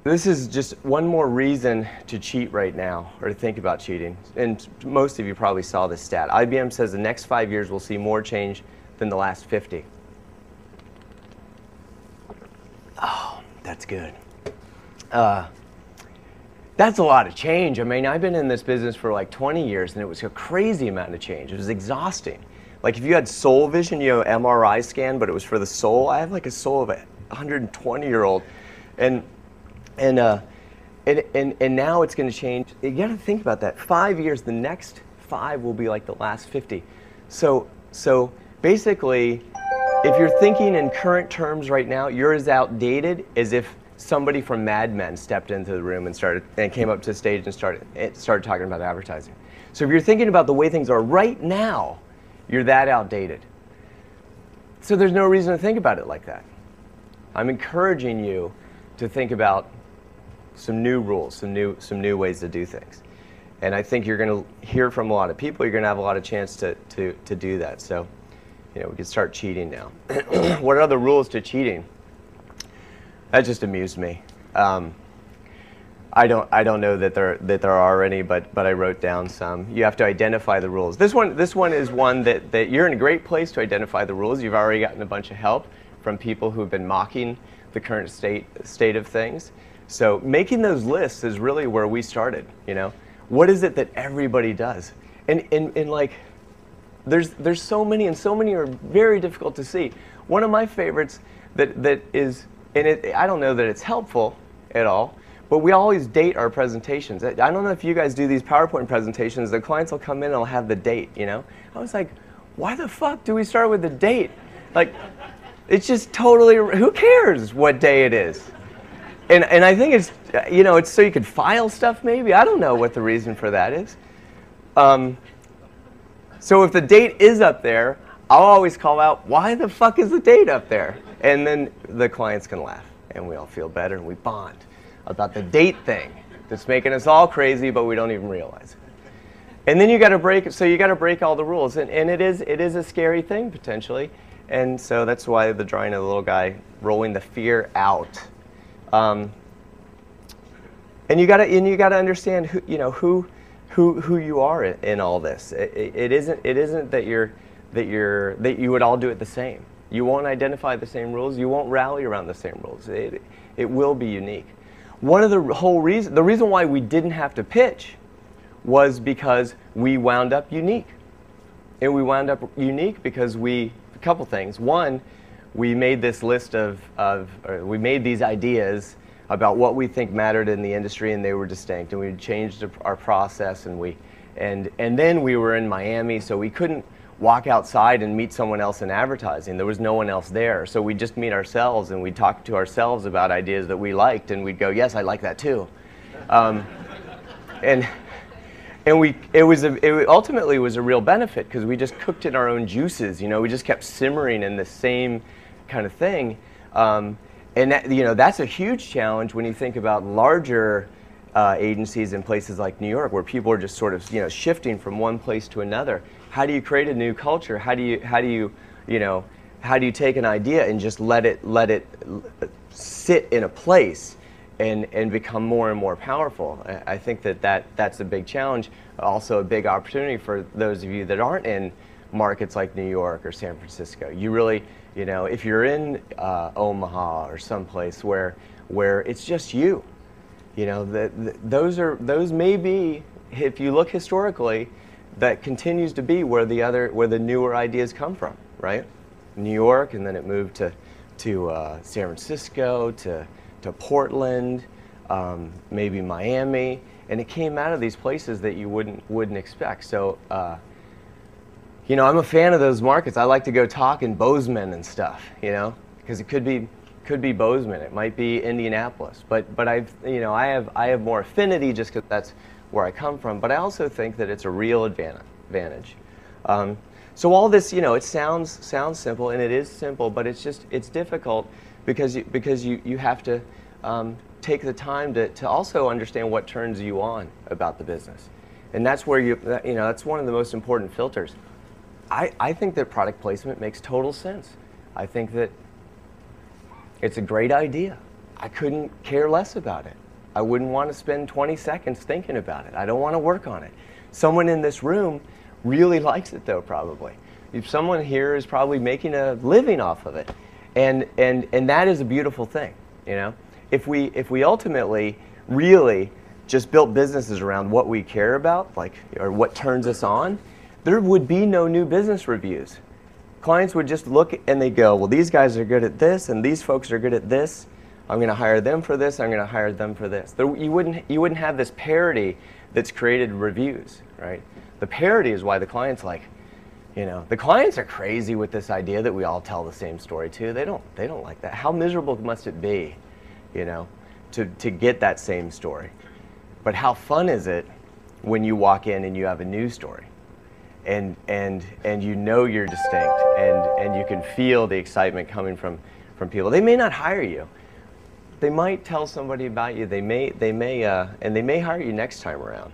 this is just one more reason to cheat right now, or to think about cheating. And most of you probably saw this stat. IBM says the next 5 years will see more change than the last 50. Oh, that's good. That's a lot of change. I mean, I've been in this business for like 20 years, and it was a crazy amount of change. It was exhausting. Like if you had soul vision, you know, MRI scan, but it was for the soul. I have like a soul of a 120-year-old, and now it's going to change. You got to think about that. 5 years, the next 5 will be like the last 50. So basically, if you're thinking in current terms right now, you're as outdated as if somebody from Mad Men stepped into the room and came up to the stage and started talking about advertising. So if you're thinking about the way things are right now, you're that outdated. So there's no reason to think about it like that. I'm encouraging you to think about some new rules, some new ways to do things. And I think you're going to hear from a lot of people. You're going to have a lot of chance to do that. So, you know, we can start cheating now. What are the rules to cheating? That just amused me. I don't know that there are any, but I wrote down some. You have to identify the rules. This one is one that you're in a great place to identify the rules. You've already gotten a bunch of help from people who've been mocking the current state of things. So making those lists is really where we started. You know, what is it that everybody does? And like, there's so many, and so many are very difficult to see. One of my favorites that is, and I don't know that it's helpful at all, but we always date our presentations. I don't know if you guys do these PowerPoint presentations. The clients will come in and they'll have the date, you know? I was like, why the fuck do we start with the date? Like, it's just totally, who cares what day it is? And I think it's, you know, it's so you could file stuff maybe. I don't know what the reason for that is. So if the date is up there, I'll always call out, why the fuck is the date up there? And then the clients can laugh, and we all feel better, and we bond about the date thing that's making us all crazy, but we don't even realize it. And then you got to break, so you got to break all the rules, and it is a scary thing potentially, and so that's why the drawing of the little guy rolling the fear out. And you got to understand who you are in all this. It isn't that you would all do it the same. You won't identify the same rules. You won't rally around the same rules. It will be unique. One of the reason why we didn't have to pitch was because we wound up unique. And we wound up unique because a couple things. One, we made this list we made these ideas about what we think mattered in the industry, and they were distinct, and we changed our process, and then we were in Miami, so we couldn't walk outside and meet someone else in advertising. There was no one else there, so we'd just meet ourselves, and we'd talk to ourselves about ideas that we liked, and we'd go, yes, I like that too. And it ultimately was a real benefit, because we just cooked in our own juices. You know, we just kept simmering in the same kind of thing. And that, you know, that's a huge challenge when you think about larger agencies in places like New York, where people are just sort of, you know, shifting from one place to another. How do you create a new culture? How do you take an idea and just let it sit in a place and become more and more powerful? I think that's a big challenge. Also a big opportunity for those of you that aren't in markets like New York or San Francisco. You really, you know, if you're in Omaha or someplace where it's just you, you know, those may be, if you look historically, that continues to be where the newer ideas come from, right? New York, and then it moved to San Francisco, to Portland, maybe Miami, and it came out of these places that you wouldn't expect. So, you know, I'm a fan of those markets. I like to go talk in Bozeman and stuff, you know, because it could be Bozeman, it might be Indianapolis, but I have more affinity just because that's where I come from. But I also think that it's a real advantage. So all this, you know, it sounds simple, and it is simple, but it's difficult because you have to take the time to also understand what turns you on about the business, and that's where that's one of the most important filters. I think that product placement makes total sense. I think that it's a great idea. I couldn't care less about it. I wouldn't want to spend 20 seconds thinking about it. I don't want to work on it. Someone in this room really likes it though, probably. If someone here is probably making a living off of it. And that is a beautiful thing, you know? If we ultimately really just built businesses around what we care about, like, or what turns us on, there would be no new business reviews. Clients would just look and they go, well, these guys are good at this and these folks are good at this. I'm going to hire them for this, I'm going to hire them for this. You wouldn't have this parity that's created reviews, right? The parity is why the client's like, you know, the clients are crazy with this idea that we all tell the same story too. They don't like that. How miserable must it be, you know, to get that same story? But how fun is it when you walk in and you have a new story? And you know you're distinct, and you can feel the excitement coming from people. They may not hire you. They might tell somebody about you. They may hire you next time around.